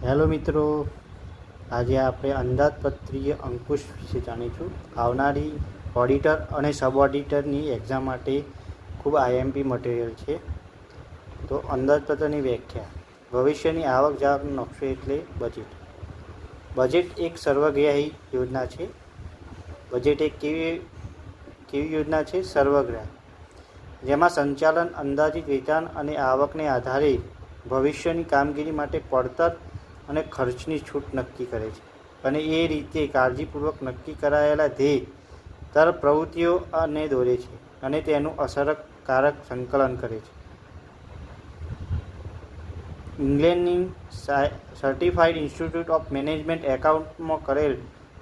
Hello મિત્રો, આજે આપણે અંદાજપત્રીય અંકુશ વિશે જાણીશું. આવનારી ઓડિટર અને સબ ઓડિટરની એક્ઝામ માટે ખૂબ આઈએમપી મટીરિયલ છે. તો અંદાજપત્રની વ્યાખ્યા: ભવિષ્યની આવક જાવકનો નકશો એટલે બજેટ. બજેટ એક સર્વગ્રાહી યોજના છે. બજેટ એક કેવી યોજના છે? સર્વગ્રાહી, જેમાં સંચાલન, અંદાજિત વેચાણ અને આવકને આધારે ભવિષ્યની કામગીરી માટે પડતર અને ખર્ચની છૂટ નક્કી કરે છે, અને એ રીતે કાળજીપૂર્વક નક્કી કરાયેલા ધ્યેય તરફ પ્રવૃત્તિઓને દોરે છે અને તેનું અસરકારક સંકલન કરે છે. ઇંગ્લેન્ડની સર્ટિફાઇડ ઇન્સ્ટિટ્યૂટ ઓફ મેનેજમેન્ટ એકાઉન્ટમાં કરેલ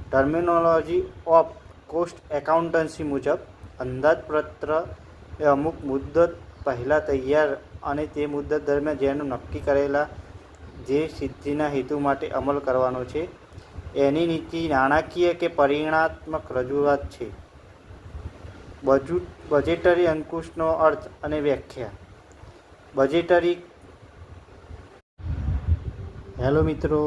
ટર્મિનોલોજી ઓફ કોસ્ટ એકાઉન્ટન્સી મુજબ, અંદાજપત્ર એ અમુક મુદ્દત પહેલાં તૈયાર અને તે મુદ્દત દરમિયાન જેનું નક્કી કરેલા જે સિદ્ધિના હેતુ માટે અમલ કરવાનો છે એની નીતિ, નાણાકીય કે પરિમાણાત્મક રજૂઆત છે. બજેટરી અંકુશનો અર્થ અને વ્યાખ્યા. બજેટરી હેલો મિત્રો,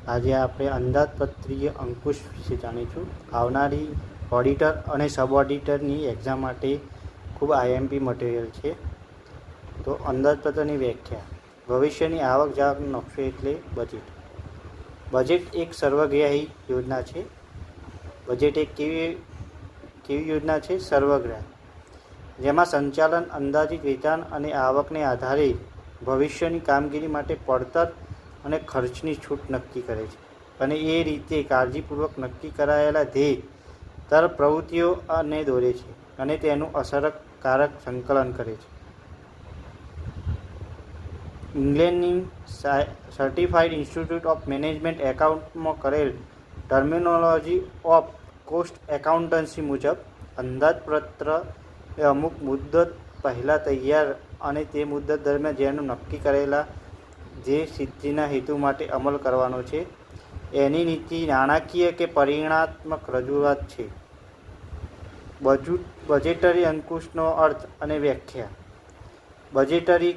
આજે આપણે અંદાજપત્રીય અંકુશ વિશે જાણીશું. આવનારી ઓડિટર અને સબ ઓડિટરની એક્ઝામ માટે ખૂબ આઈએમપી મટીરિયલ છે. તો અંદાજપત્રની વ્યાખ્યા: ભવિષ્યની આવક જાવકનો નકશો એટલે બજેટ. બજેટ એક સર્વગ્રાહી યોજના છે. બજેટ એક કેવી યોજના છે? સર્વગ્રાહી, જેમાં સંચાલન, અંદાજિત વેચાણ અને આવકને આધારે ભવિષ્યની કામગીરી માટે પડતર અને ખર્ચની છૂટ નક્કી કરે છે, અને એ રીતે કાળજીપૂર્વક નક્કી કરાયેલા ધ્યેય તરફ પ્રવૃત્તિઓને દોરે છે અને તેનું અસરકારક સંકલન કરે છે. ઇંગ્લેન્ડની સર્ટિફાઇડ ઇન્સ્ટિટ્યૂટ ઓફ મેનેજમેન્ટ એકાઉન્ટમાં કરેલ ટર્મિનોલોજી ઓફ કોસ્ટ એકાઉન્ટન્સી મુજબ, અંદાજપત્ર એ અમુક મુદ્દત પહેલાં તૈયાર અને તે મુદ્દત દરમિયાન જેનું નક્કી કરેલા જે સિદ્ધિના હેતુ માટે અમલ કરવાનો છે એની નીતિ, નાણાકીય કે પરિમાણાત્મક રજૂઆત છે. બજેટરી અંકુશનો અર્થ અને વ્યાખ્યા. બજેટરી